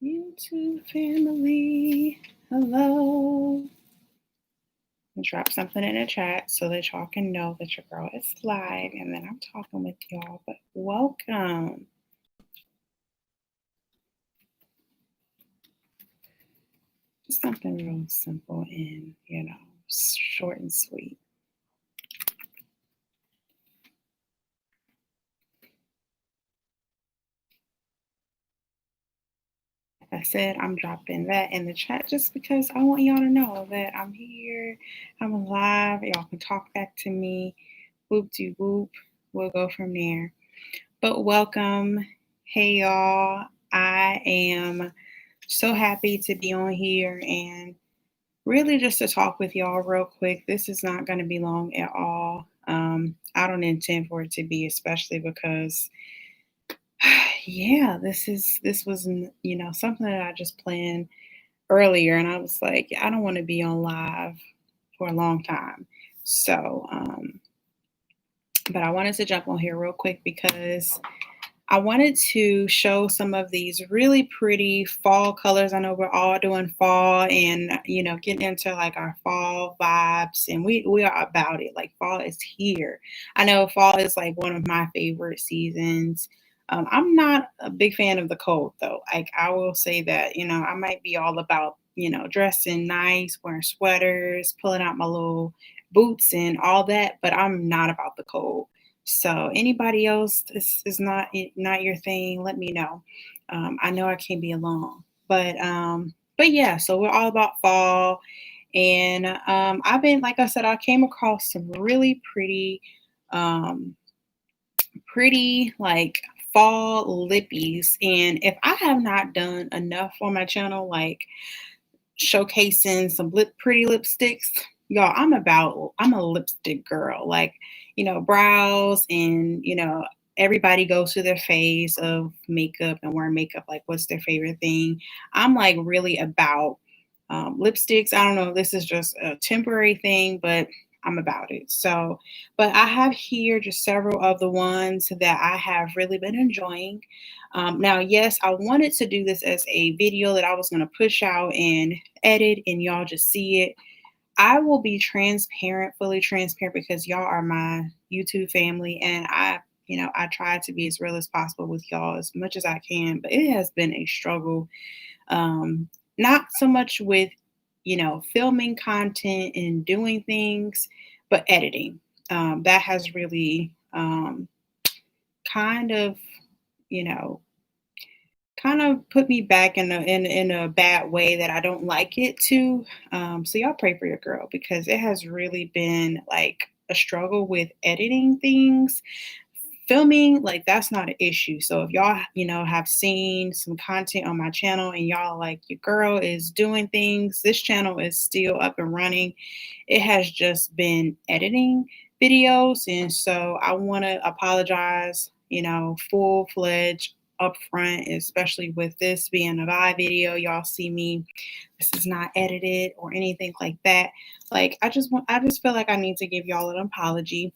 YouTube family, hello. Drop something in the chat so that y'all can know that your girl is live and then I'm talking with y'all. But welcome. Just something real simple and, short and sweet. I said I'm dropping that in the chat just because I want y'all to know that I'm here, I'm alive, y'all can talk back to me, whoop de whoop, we'll go from there. But welcome, hey y'all, I am so happy to be on here and really just to talk with y'all real quick. This is not going to be long at all. I don't intend for it to be, especially because yeah, this was something that I just planned earlier, and I was like, I don't want to be on live for a long time. So, but I wanted to jump on here real quick because I wanted to show some of these really pretty fall colors. I know we're all doing fall and, getting into like our fall vibes, and we are about it. Like fall is here. I know fall is like one of my favorite seasons. I'm not a big fan of the cold though. Like I will say that, I might be all about, dressing nice, wearing sweaters, pulling out my little boots and all that, but I'm not about the cold. So anybody else, this is not your thing, let me know. I know I can't be alone, but yeah. So we're all about fall, and I've been, like I said, I came across some really um, pretty like fall lippies, and if I have not done enough on my channel, like showcasing some pretty lipsticks. Y'all, I'm a lipstick girl. Like, brows and, everybody goes through their phase of makeup and wearing makeup. Like, what's their favorite thing? I'm like really about lipsticks. I don't know if this is just a temporary thing, but I'm about it. So, but I have here just several of the ones that I have really been enjoying. Now, yes, I wanted to do this as a video that I was going to push out and edit, and y'all just see it. I will be transparent, fully transparent, because y'all are my YouTube family, and I try to be as real as possible with y'all as much as I can. But it has been a struggle, not so much with filming content and doing things, but editing. That has really kind of you know kind of put me back in a bad way that I don't like it to. So y'all pray for your girl because it has really been like a struggle with editing things. Filming, like that's not an issue. So if y'all, have seen some content on my channel and y'all like your girl is doing things, this channel is still up and running. It has just been editing videos. And so I want to apologize, full fledged upfront, especially with this being a live video. Y'all see me. This is not edited or anything like that. Like I just feel like I need to give y'all an apology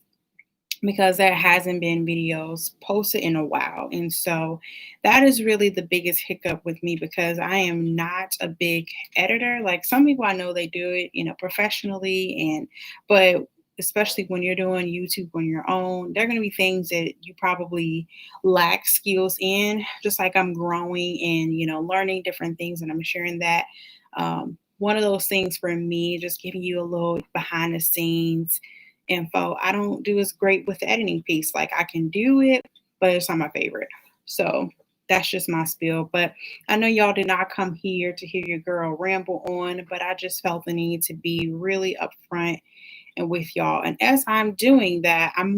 because there hasn't been videos posted in a while. And so that is really the biggest hiccup with me because I am not a big editor. Like some people I know they do it, professionally, but especially when you're doing YouTube on your own, there are going to be things that you probably lack skills in, just like I'm growing and, learning different things, and I'm sharing that. One of those things for me, just giving you a little behind the scenes info. I don't do as great with the editing piece. Like I can do it, but it's not my favorite. So that's just my spiel. But I know y'all did not come here to hear your girl ramble on, but I just felt the need to be really upfront and with y'all. And as I'm doing that, I'm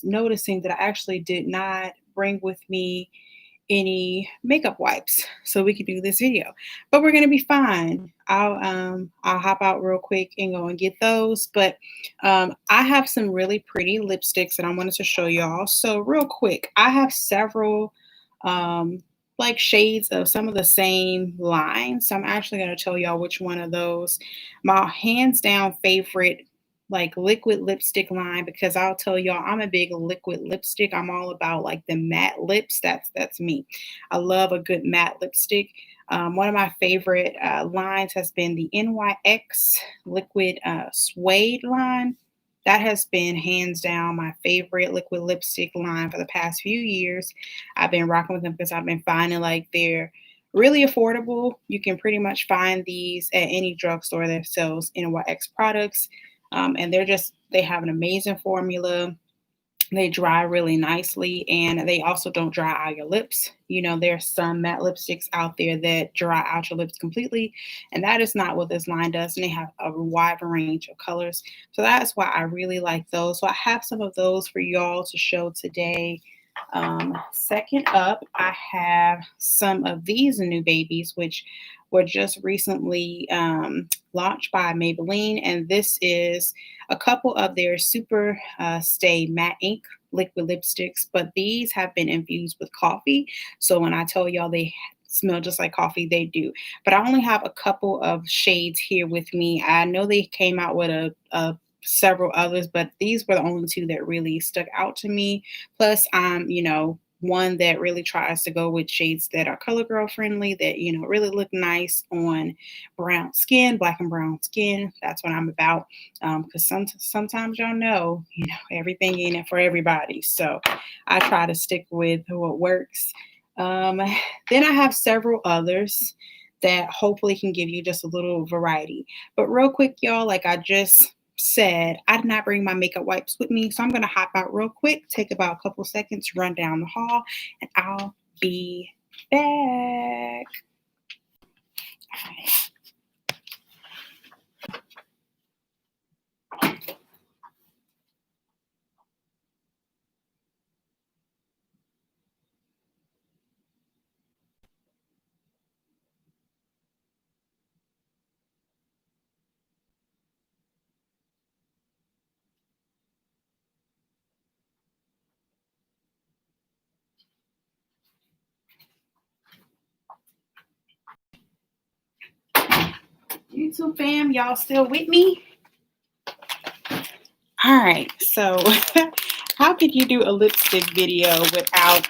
noticing that I actually did not bring with me any makeup wipes so we could do this video, but we're gonna be fine. I'll hop out real quick and go and get those. But I have some really pretty lipsticks that I wanted to show y'all. So real quick, I have several like shades of some of the same lines. So I'm actually going to tell y'all which one of those my hands down favorite like liquid lipstick line, because I'll tell y'all I'm a big liquid lipstick. I'm all about like the matte lips. That's me. I love a good matte lipstick. One of my favorite lines has been the NYX Liquid Suede line. That has been hands down my favorite liquid lipstick line for the past few years. I've been rocking with them because I've been finding like they're really affordable. You can pretty much find these at any drugstore that sells NYX products. And they have an amazing formula. They dry really nicely and they also don't dry out your lips. You know, there's some matte lipsticks out there that dry out your lips completely, and that is not what this line does. And they have a wide range of colors. So that's why I really like those. So I have some of those for y'all to show today. Second up, I have some of these new babies, which were just recently launched by Maybelline. And this is a couple of their Super Stay Matte Ink liquid lipsticks, but these have been infused with coffee. So when I tell y'all they smell just like coffee, they do. But I only have a couple of shades here with me. I know they came out with a several others, but these were the only two that really stuck out to me. Plus, one that really tries to go with shades that are color girl friendly, that really look nice on brown skin, black and brown skin. That's what I'm about. Because sometimes y'all know, everything ain't it for everybody. So I try to stick with what works. Then I have several others that hopefully can give you just a little variety. But real quick, y'all, like I just said, I did not bring my makeup wipes with me. So I'm going to hop out real quick, take about a couple seconds, run down the hall, and I'll be back. All right. YouTube fam, y'all still with me? All right, so how could you do a lipstick video without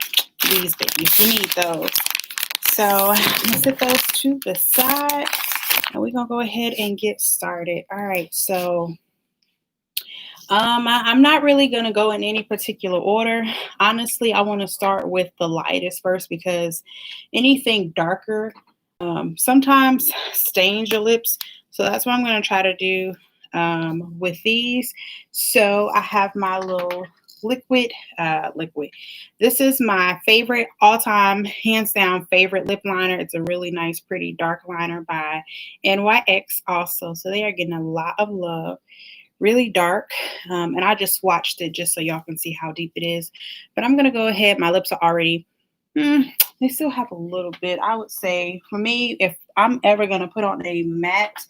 these babies? You need those. So I'm gonna set those to the side and we're gonna go ahead and get started. All right, so I'm not really gonna go in any particular order. Honestly, I want to start with the lightest first because anything darker sometimes stains your lips. So that's what I'm gonna try to do with these. So I have my little liquid. This is my favorite all-time, hands down favorite lip liner. It's a really nice, pretty dark liner by NYX also. So they are getting a lot of love. Really dark, and I just swatched it just so y'all can see how deep it is. But I'm gonna go ahead. My lips are already, they still have a little bit. I would say for me, if I'm ever gonna put on a matte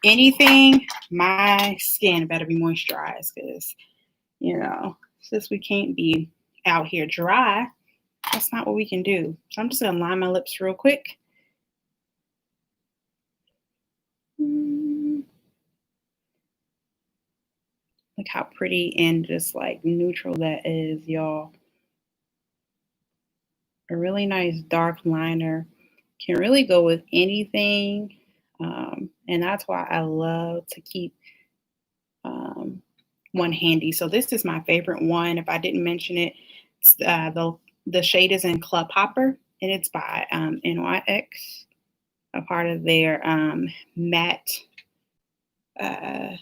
anything, my skin better be moisturized because since we can't be out here dry, that's not what we can do. So I'm just gonna line my lips real quick. Look how pretty and just like neutral that is, y'all. A really nice dark liner can really go with anything. And that's why I love to keep one handy. So this is my favorite one. If I didn't mention it, it's, the shade is in Club Hopper, and it's by NYX, a part of their matte, uh,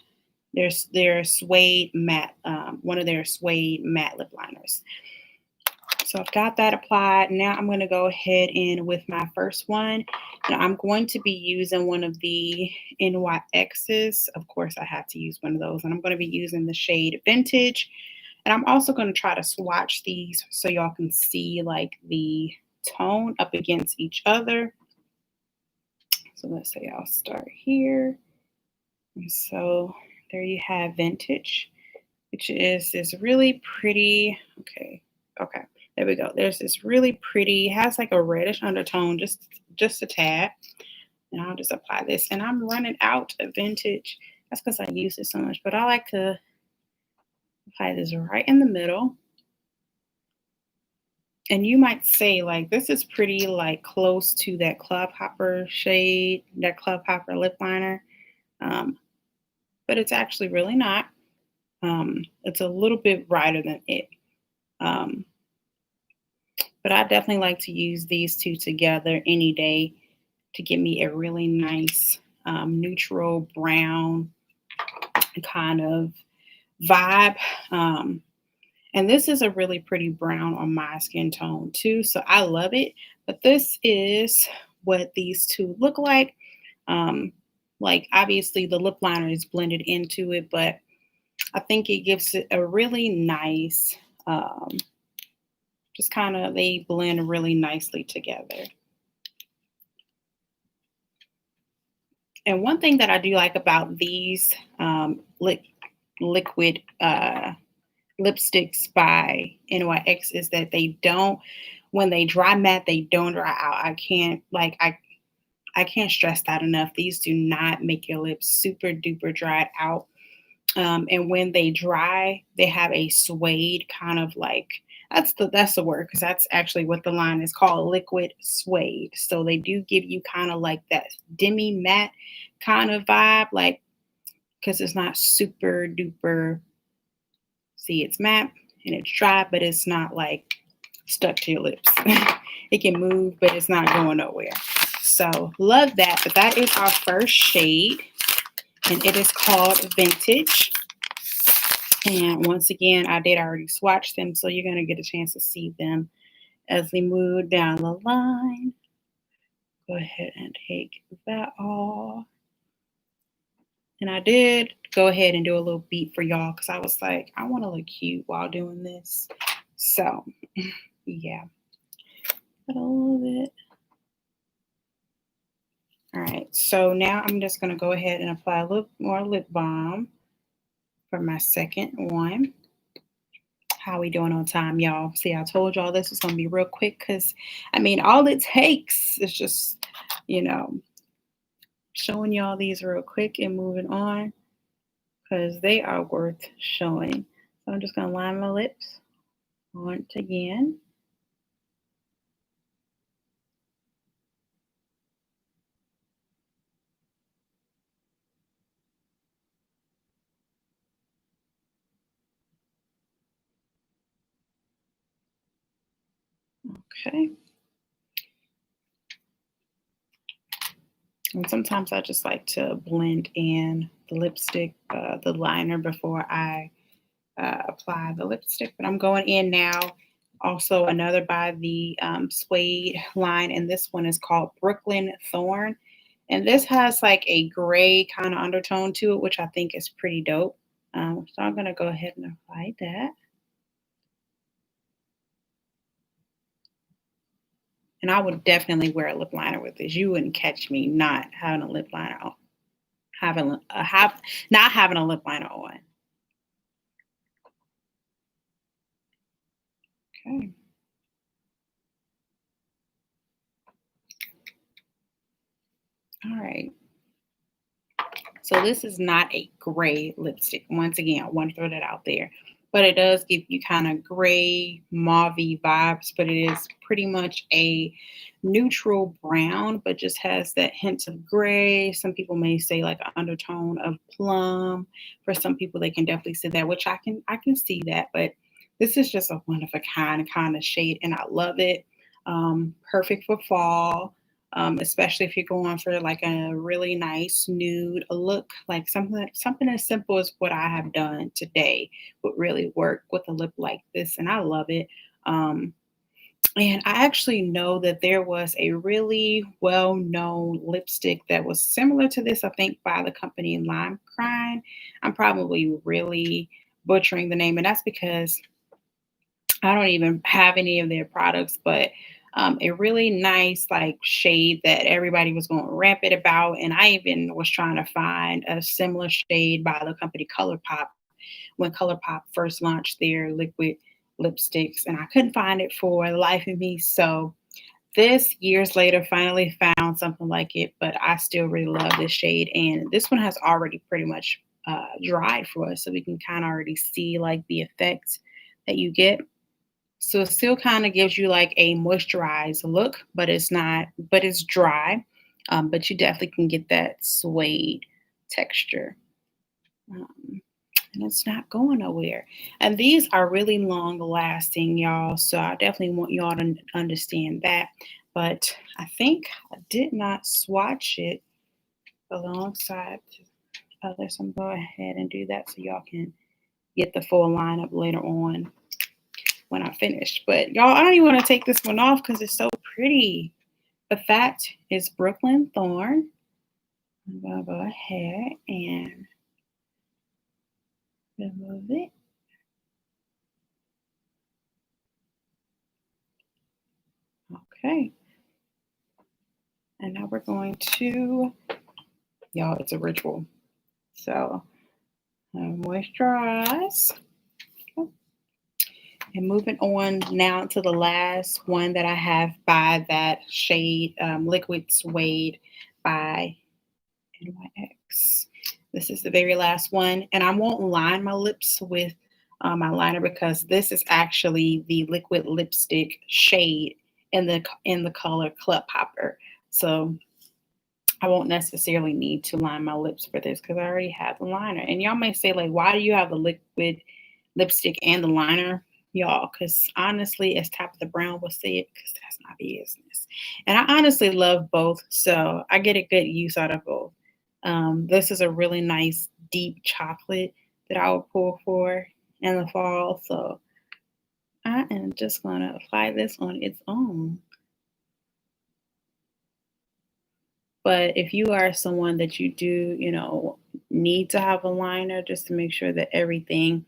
their suede matte, one of their suede matte lip liners. So I've got that applied. Now I'm going to go ahead in with my first one. And I'm going to be using one of the NYX's. Of course, I have to use one of those. And I'm going to be using the shade Vintage. And I'm also going to try to swatch these so y'all can see like the tone up against each other. So let's say I'll start here. And so there you have Vintage, which is this really pretty, okay. There we go. There's this really pretty, has like a reddish undertone, just a tad. And I'll just apply this. And I'm running out of Vintage. That's because I use it so much. But I like to apply this right in the middle. And you might say, like, this is pretty like close to that Club Hopper shade, that Club Hopper lip liner. Um, but it's actually really not. It's a little bit brighter than it. Um, but I definitely like to use these two together any day to give me a really nice neutral brown kind of vibe. Um, and this is a really pretty brown on my skin tone too, so I love it. But this is what these two look like. Um, like obviously the lip liner is blended into it, but I think it gives it a really nice, just kind of they blend really nicely together. And one thing that I do like about these liquid lipsticks by NYX is that they don't, when they dry matte, they don't dry out. I can't stress that enough. These do not make your lips super duper dried out. And when they dry, they have a suede kind of like, that's the word, because that's actually what the line is called, liquid suede. So they do give you kind of like that demi matte kind of vibe, like, because it's not super duper. See, it's matte and it's dry, but it's not like stuck to your lips. It can move, but it's not going nowhere. So love that. But that is our first shade, and it is called Vintage. And once again, I did already swatch them, so you're going to get a chance to see them as we move down the line. Go ahead and take that off. And I did go ahead and do a little beat for y'all because I was like, I want to look cute while doing this. So, yeah, a little bit. All right, so now I'm just going to go ahead and apply a little more lip balm for my second one. How we doing on time, y'all? See, I told y'all this was going to be real quick because, I mean, all it takes is just, you know, showing y'all these real quick and moving on because they are worth showing. So I'm just going to line my lips once again. Okay. And sometimes I just like to blend in the lipstick, the liner before I apply the lipstick. But I'm going in now. Also, another by the Suede line, and this one is called Brooklyn Thorn. And this has like a gray kind of undertone to it, which I think is pretty dope. So I'm going to go ahead and apply that. And I would definitely wear a lip liner with this. You wouldn't catch me not having a lip liner on, not having a lip liner on. Okay. All right. So this is not a gray lipstick. Once again, I want to throw that out there. But it does give you kind of gray, mauvey vibes, but it is pretty much a neutral brown, but just has that hint of gray. Some people may say like an undertone of plum. For some people, they can definitely see that, which I can see that. But this is just a one of a kind of shade, and I love it. Perfect for fall, especially if you're going for like a really nice nude look, like something as simple as what I have done today would really work with a lip like this, and I love it. Um, and I actually know that there was a really well-known lipstick that was similar to this, I think, by the company Lime Crime. I'm probably really butchering the name, and that's because I don't even have any of their products, but a really nice like shade that everybody was going rampant about. And I even was trying to find a similar shade by the company ColourPop when ColourPop first launched their liquid lipsticks, and I couldn't find it for the life of me. So this years later finally found something like it, but I still really love this shade. And this one has already pretty much dried for us, so we can kind of already see like the effects that you get. So it still kind of gives you like a moisturized look, but it's not, but it's dry. But you definitely can get that suede texture. Um, and it's not going nowhere. And these are really long lasting, y'all. So I definitely want y'all to understand that. But I think I did not swatch it alongside others. I'm going to go ahead and do that so y'all can get the full lineup later on when I finish. But y'all, I don't even want to take this one off because it's so pretty. The fact is Brooklyn Thorn. I'm going to go ahead and remove it. Okay. And now we're going to, y'all, it's a ritual. So moisturize. And moving on now to the last one that I have by that shade, Liquid Suede by NYX. This is the very last one. And I won't line my lips with my liner because this is actually the liquid lipstick shade in the color Club Popper. So I won't necessarily need to line my lips for this because I already have the liner. And y'all may say, like, why do you have the liquid lipstick and the liner? Y'all, because honestly, as Top of the Brown will say it, because that's my business. And I honestly love both, so I get a good use out of both. This is a really nice deep chocolate that I would pull for in the fall. So I am just going to apply this on its own. But if you are someone that you do, need to have a liner just to make sure that everything,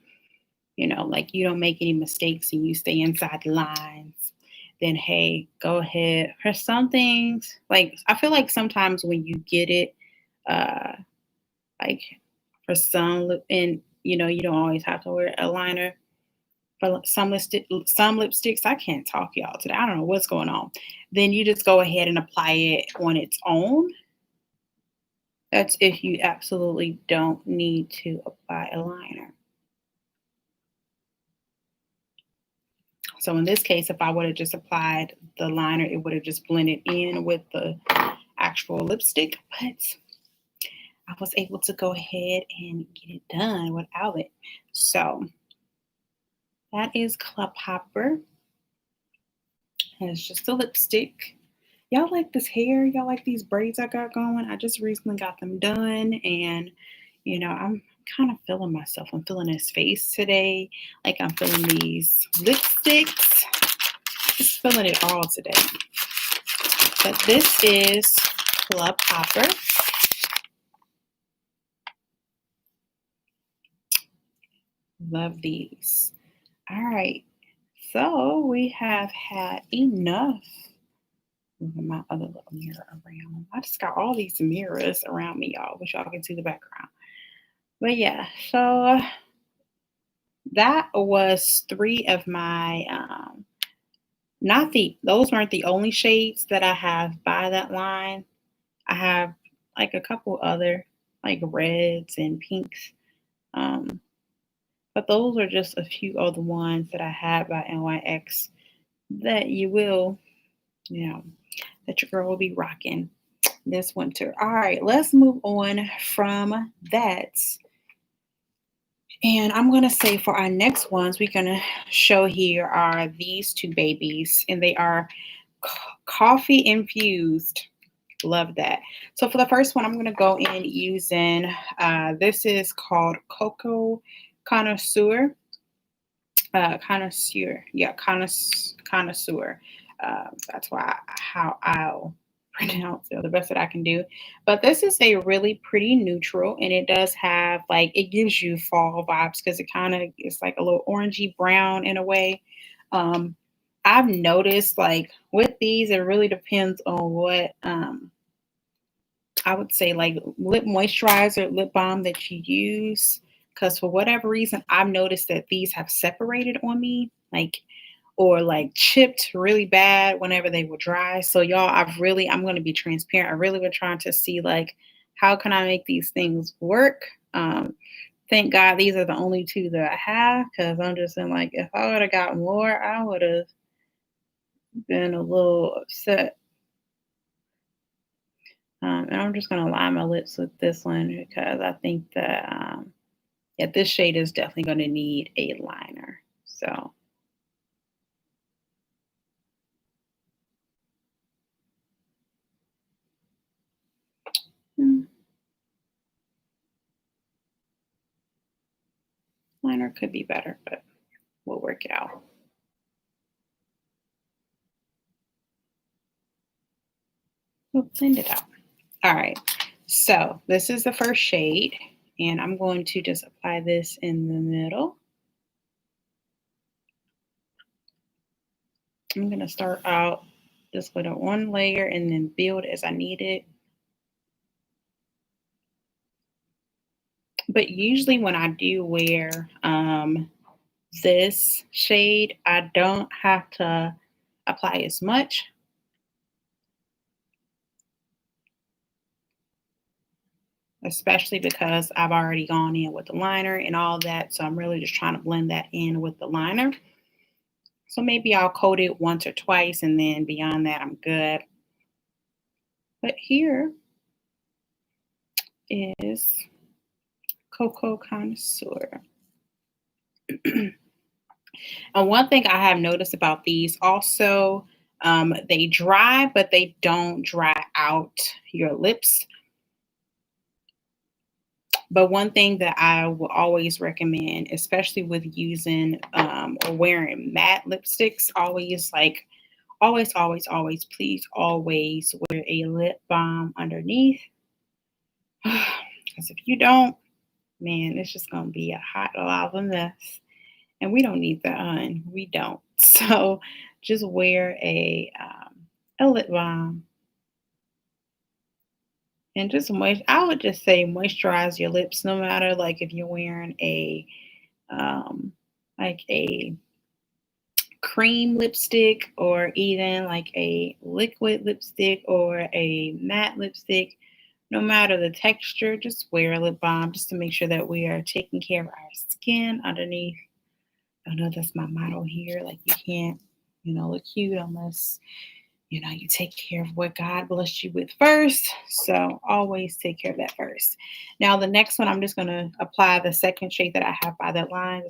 like you don't make any mistakes and you stay inside the lines, then hey, go ahead. For some things, like I feel like sometimes when you get it, uh, like for some, and you don't always have to wear a liner. For some lipsticks, I can't talk y'all today. I don't know what's going on. Then you just go ahead and apply it on its own. That's if you absolutely don't need to apply a liner. So in this case, if I would have just applied the liner, it would have just blended in with the actual lipstick. But I was able to go ahead and get it done without it. So that is Club Hopper. And it's just a lipstick. Y'all like this hair? Y'all like these braids I got going? I just recently got them done, and I'm kind of feeling myself. I'm feeling this face today. Like I'm feeling these lipsticks. Just feeling it all today. But this is Club Hopper. Love these. All right. So we have had enough. Moving my other little mirror around. I just got all these mirrors around me, y'all. Wish y'all can see the background. But yeah, so that was three of my not the those weren't the only shades that I have by that line. I have like a couple other like reds and pinks. Um, but those are just a few of the ones that I have by NYX that that your girl will be rocking this winter. All right, let's move on from that. And I'm going to say for our next ones, we're going to show here are these two babies, and they are coffee infused. Love that. So for the first one, I'm going to go in using, this is called Cocoa Connoisseur. Connoisseur. That's how I'll pronounce it the best that I can do. But this is a really pretty neutral, and it does have it gives you fall vibes because it kind of is like a little orangey brown in a way. I've noticed with these, it really depends on what I would say lip moisturizer, lip balm that you use. Because for whatever reason, I've noticed that these have separated on me, or chipped really bad whenever they were dry. So y'all, I'm going to be transparent. I really been trying to see how can I make these things work. Thank God these are the only 2 that I have because I'm just in like, if I woulda got more, I would've been a little upset. And I'm just gonna line my lips with this one because I think that, yeah, this shade is definitely gonna need a liner. So, mm, liner could be better, but we'll work it out. We'll blend it out. All right. So this is the first shade, and I'm going to just apply this in the middle. I'm gonna start out just with a one layer and then build as I need it. But usually when I do wear this shade, I don't have to apply as much, especially because I've already gone in with the liner and all that. So I'm really just trying to blend that in with the liner. So maybe I'll coat it once or twice and then beyond that, I'm good. But here is Cocoa Connoisseur. And one thing I have noticed about these also, they dry, but they don't dry out your lips. But one thing that I will always recommend, especially with using or wearing matte lipsticks, always, please always wear a lip balm underneath. Because if you don't, man, it's just going to be a hot lava mess. And we don't need that on. We don't. So just wear a lip balm and just I would just say moisturize your lips, no matter like if you're wearing um, a cream lipstick or even like a liquid lipstick or a matte lipstick. No matter the texture, just wear a lip balm just to make sure that we are taking care of our skin underneath. I know that's my motto here. Like you can't, look cute unless, you take care of what God blessed you with first. So always take care of that first. Now the next one, I'm just gonna apply the second shade that I have by that line.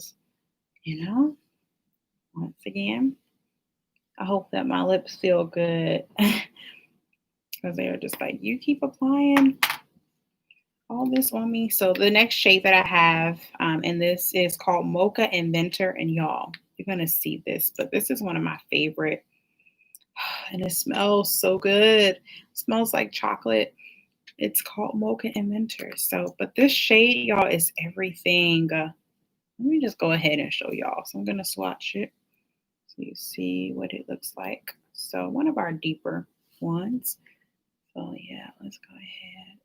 You know, once again, I hope that my lips feel good because they are just like, you keep applying all this on me. So the next shade that I have, and this is called Mocha Inventor, and y'all, you're gonna see this, but this is one of my favorite, and it smells so good. It smells like chocolate. It's called Mocha Inventor. So, but this shade, y'all, is everything. Let me just go ahead and show y'all. So I'm gonna swatch it so you see what it looks like. So one of our deeper ones. So yeah, let's go ahead.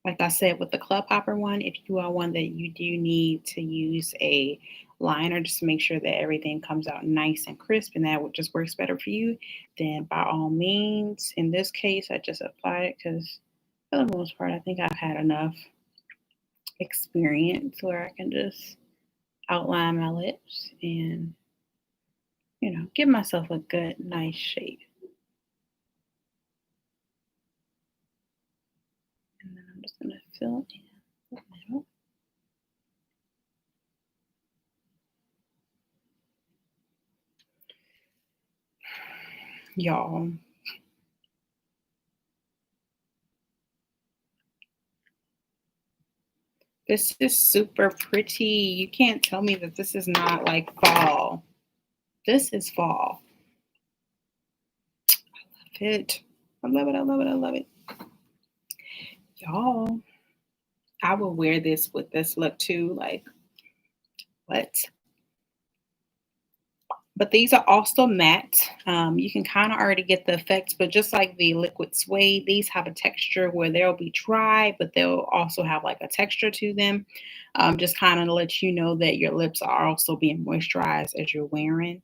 Like I said, with the Club Hopper one, if you are one that you do need to use a liner just to make sure that everything comes out nice and crisp and that just works better for you, then by all means, in this case, I just applied it because for the most part, I think I've had enough experience where I can just outline my lips and, give myself a good, nice shape. And then I'm just going to fill in the middle. Y'all, this is super pretty. You can't tell me that this is not like fall. This is fall. Love it. I love it. I love it. I love it. Y'all, I will wear this with this look too. Like, what? But these are also matte. You can kind of already get the effects, but just like the liquid suede, these have a texture where they'll be dry, but they'll also have like a texture to them. Just kind of to let you know that your lips are also being moisturized as you're wearing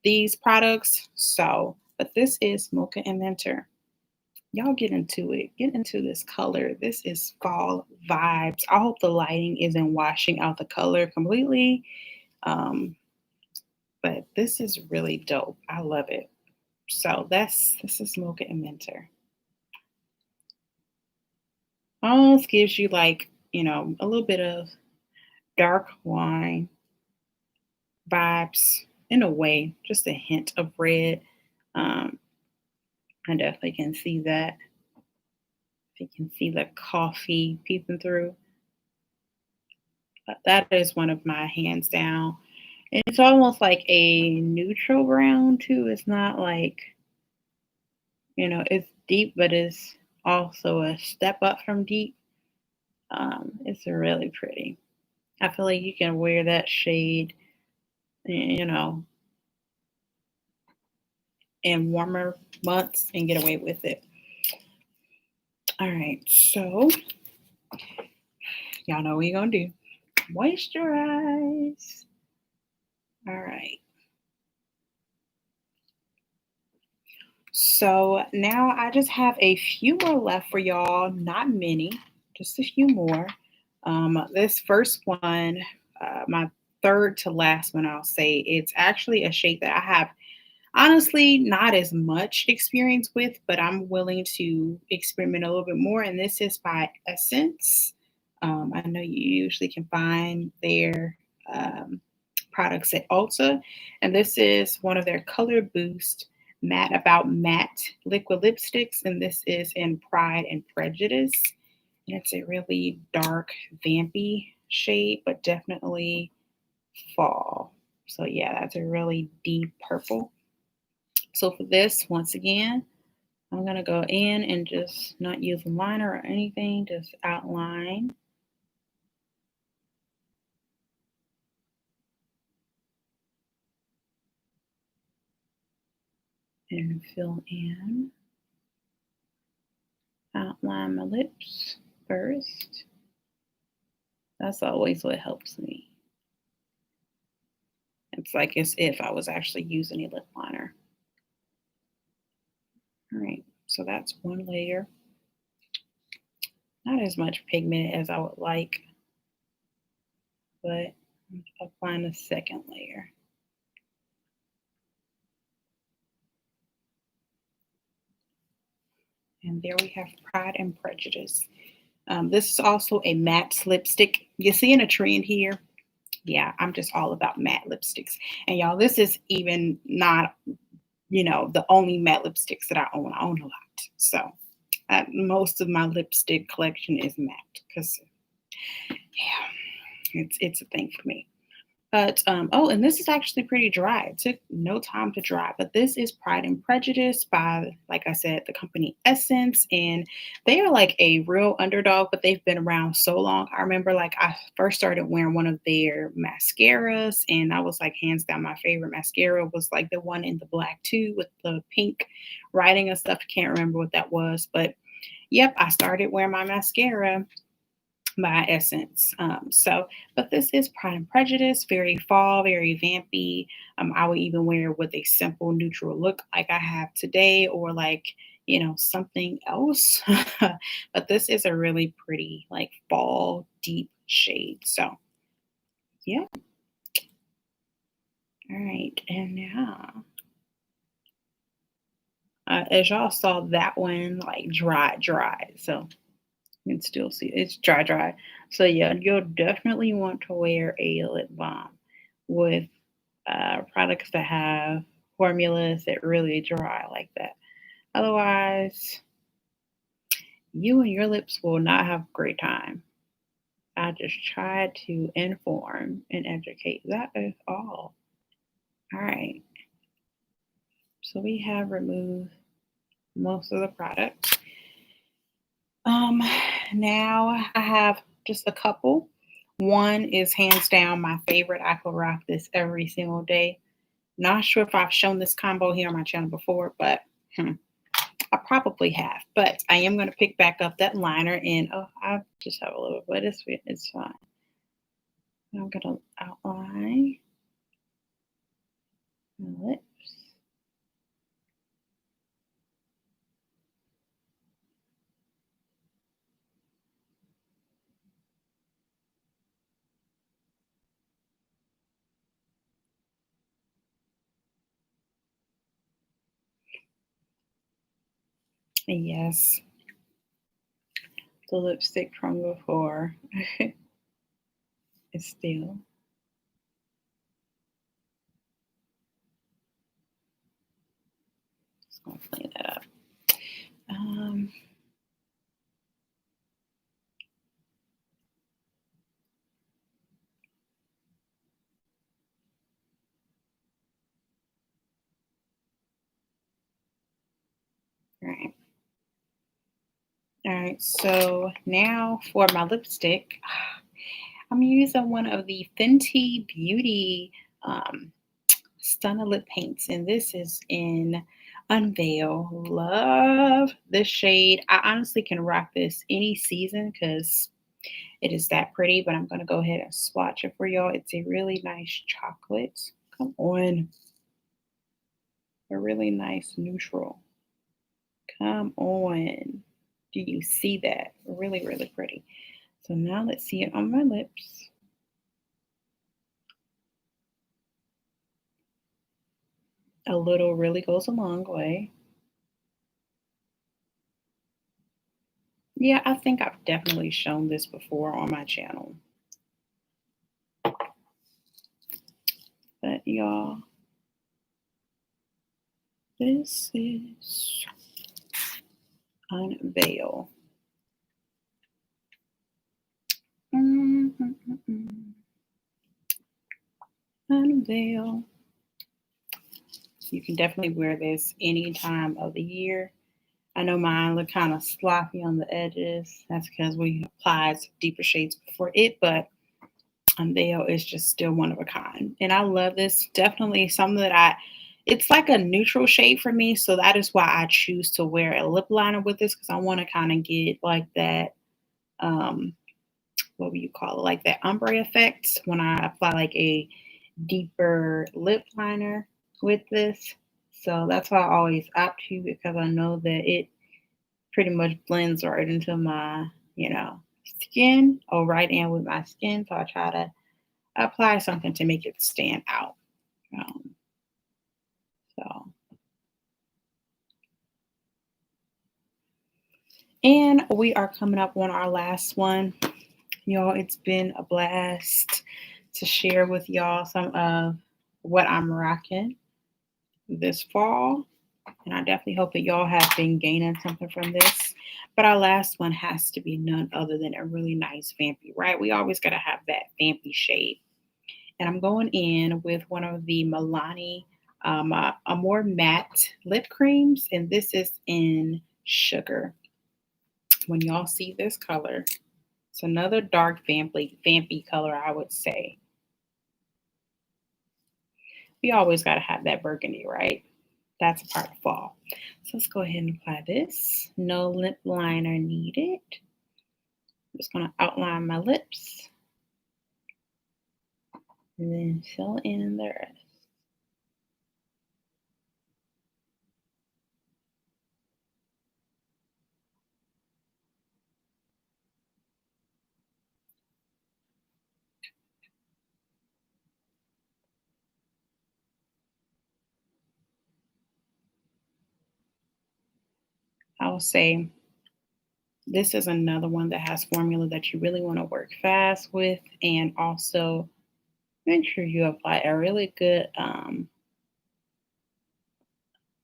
these products. So, but this is Mocha and Mentor. Y'all get into it. Get into this color. This is fall vibes. I hope the lighting isn't washing out the color completely. Um, but this is really dope. I love it. So this is Mocha and Mentor. Almost gives you like, a little bit of dark wine vibes in a way, just a hint of red. Um, I definitely can see that. If you can see the coffee peeping through. That is one of my hands down. And it's almost like a neutral brown too. It's not like, it's deep, but it's also a step up from deep. It's really pretty. I feel like you can wear that shade, you know, in warmer months and get away with it. All right, so y'all know what you're gonna do. Moisturize. All right. So now I just have a few more left for y'all, not many, just a few more. This first one, my third to last one, I'll say, it's actually a shade that I have honestly not as much experience with, but I'm willing to experiment a little bit more. And this is by Essence. I know you usually can find their um, products at Ulta, and this is one of their Color Boost Matte About Matte liquid lipsticks, and this is in Pride and Prejudice. And it's a really dark, vampy shade, but definitely fall. So yeah, that's a really deep purple. So for this, once again, I'm going to go in and just not use a liner or anything, just outline. And fill in, outline my lips first. That's always what helps me. It's like as if I was actually using a lip liner. All right, so that's one layer. Not as much pigment as I would like, but I'm applying the second layer. And there we have Pride and Prejudice. This is also a matte lipstick. You're seeing a trend here. Yeah, I'm just all about matte lipsticks. And y'all, this is even not, the only matte lipsticks that I own. I own a lot. So most of my lipstick collection is matte because, yeah, it's a thing for me. But oh, and this is actually pretty dry. It took no time to dry. But this is Pride and Prejudice by, like I said, the company Essence, and they are like a real underdog, but they've been around so long. I remember like I first started wearing one of their mascaras, and I was like hands down my favorite mascara was like the one in the black too with the pink writing and stuff. Can't remember what that was, but yep, I started wearing my mascara by Essence. But this is Pride and Prejudice, very fall, very vampy. I would even wear it with a simple neutral look like I have today, or like, something else. But this is a really pretty, like, fall deep shade. So, yeah. All right. And now, as y'all saw, that one, like, dry. So, you can still see it's dry. So yeah, you'll definitely want to wear a lip balm with products that have formulas that really dry like that. Otherwise, you and your lips will not have a great time. I just tried to inform and educate. That is all. All right. So we have removed most of the products. Um, Now I have just a couple. One is hands down my favorite. I could rock this every single day. Not sure if I've shown this combo here on my channel before, but hmm, I probably have. But I am going to pick back up that liner and oh, I just have a little, but it's fine. I'm going to outline my lips. And yes, the lipstick from before is still. Just going to clean that up. Um, right. All right. So now for my lipstick, I'm using one of the Fenty Beauty um, Stunna Lip Paints, and this is in Unveil. Love this shade. I honestly can rock this any season because it is that pretty, but I'm going to go ahead and swatch it for y'all. It's a really nice chocolate. Come on. A really nice neutral. Come on. Do you see that? Really, really pretty. So now let's see it on my lips. A little really goes a long way. Yeah, I think I've definitely shown this before on my channel. But y'all, this is Unveil. Mm-mm-mm-mm. Unveil. You can definitely wear this any time of the year. I know mine look kind of sloppy on the edges. That's because we applied some deeper shades before it, but Unveil is just still one of a kind. And I love this. Definitely something that it's like a neutral shade for me. So that is why I choose to wear a lip liner with this because I want to kind of get like that, um, what would you call it? Like that ombre effect when I apply like a deeper lip liner with this. So that's why I always opt to because I know that it pretty much blends right into my, skin or right in with my skin. So I try to apply something to make it stand out. Um, so, and we are coming up on our last one. Y'all, it's been a blast to share with y'all some of what I'm rocking this fall. And I definitely hope that y'all have been gaining something from this. But our last one has to be none other than a really nice vampy, right? We always got to have that vampy shade. And I'm going in with one of the Milani a more matte lip creams. And this is in Sugar. When y'all see this color, it's another dark vampy color, I would say. We always got to have that burgundy, right? That's a part of fall. So let's go ahead and apply this. No lip liner needed. I'm just going to outline my lips and then fill in the rest. I will say this is another one that has formula that you really want to work fast with, and also make sure you apply a really good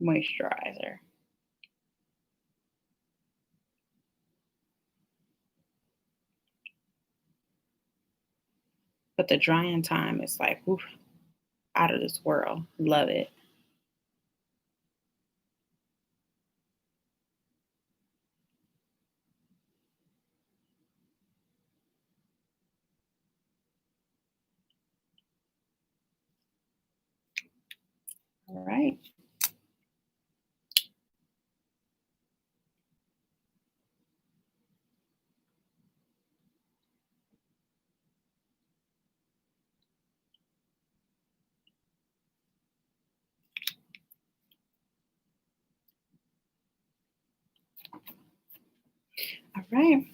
moisturizer. But the drying time is like oof, out of this world. Love it. right. All right.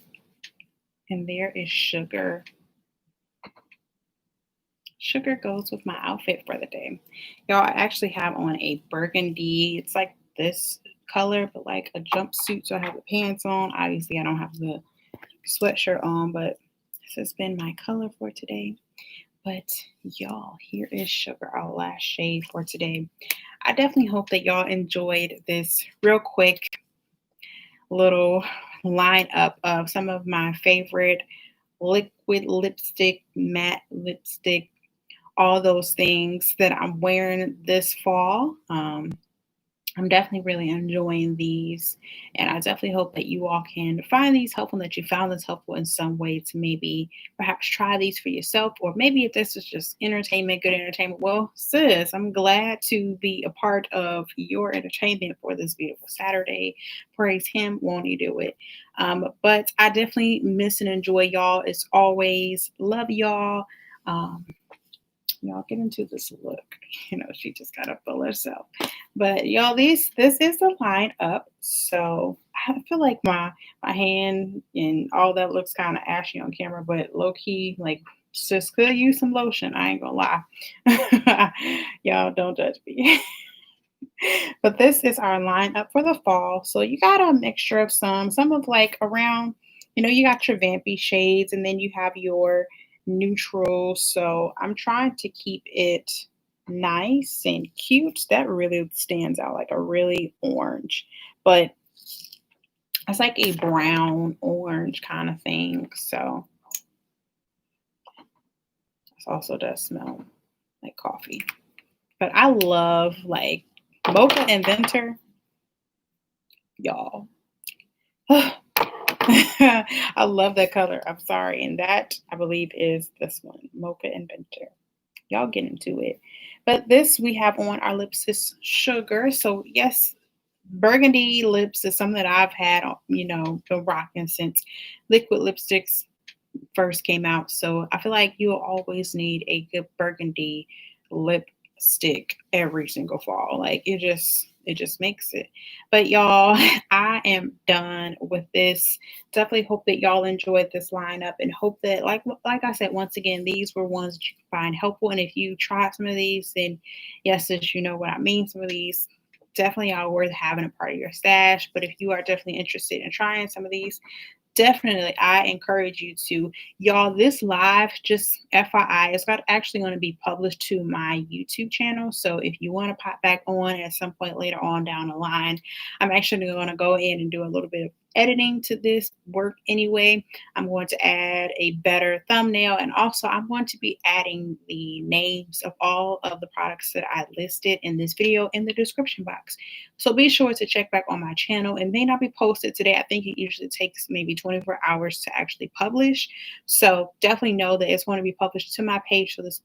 And there is sugar. Sugar goes with my outfit for the day. Y'all, I actually have on a burgundy. It's like this color, but like a jumpsuit. So I have the pants on. Obviously, I don't have the sweatshirt on, but this has been my color for today. But y'all, here is sugar, our last shade for today. I definitely hope that y'all enjoyed this real quick little lineup of some of my favorite liquid lipstick, matte lipstick, all those things that I'm wearing this fall. I'm definitely really enjoying these, and I definitely hope that you all can find these helpful, that you found this helpful in some way to maybe perhaps try these for yourself, or maybe if this is just entertainment, good entertainment. Well, sis, I'm glad to be a part of your entertainment for this beautiful Saturday. Praise Him, won't He do it? But I definitely miss and enjoy y'all as always. Love y'all. Um, y'all get into this look. She just got to feel herself. But y'all, this is the line up. So I feel like my hand and all that looks kind of ashy on camera, but low key, like sis could use some lotion. I ain't gonna lie. Y'all don't judge me. But this is our lineup for the fall. So you got a mixture of some of like around, you got your vampy shades and then you have your neutral. So I'm trying to keep it nice and cute. That really stands out like a really orange, but it's like a brown orange kind of thing. So this also does smell like coffee. But I love like mocha and venter, y'all. I love that color. I'm sorry. And that, I believe, is this one, Mocha Inventor. Y'all get into it. But this we have on our lips is sugar. So, yes, burgundy lips is something that I've had, been rocking since liquid lipsticks first came out. So I feel like you'll always need a good burgundy lipstick every single fall. Like it just makes it. But y'all, I am done with this. Definitely hope that y'all enjoyed this lineup and hope that like I said, once again, these were ones that you can find helpful. And if you try some of these, then yes, as you know what I mean, some of these definitely are worth having a part of your stash. But if you are definitely interested in trying some of these, definitely I encourage you to. Y'all, this live, just FYI, it's got actually going to be published to my YouTube channel. So if you want to pop back on at some point later on down the line, I'm actually going to go in and do a little bit of editing to this work anyway. I'm going to add a better thumbnail, and also I'm going to be adding the names of all of the products that I listed in this video in the description box. So be sure to check back on my channel. It may not be posted today. I think it usually takes maybe 24 hours to actually publish. So definitely know that it's going to be published to my page. So this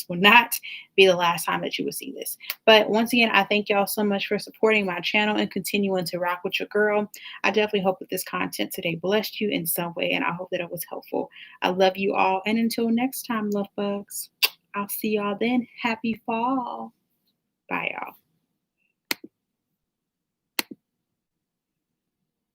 will not be the last time that you will see this. But once again, I thank y'all so much for supporting my channel and continuing to rock with your girl. I definitely hope that this content today blessed you in some way, and I hope that it was helpful. I love you all. And until next time, love bugs, I'll see y'all then. Happy fall. Bye, y'all.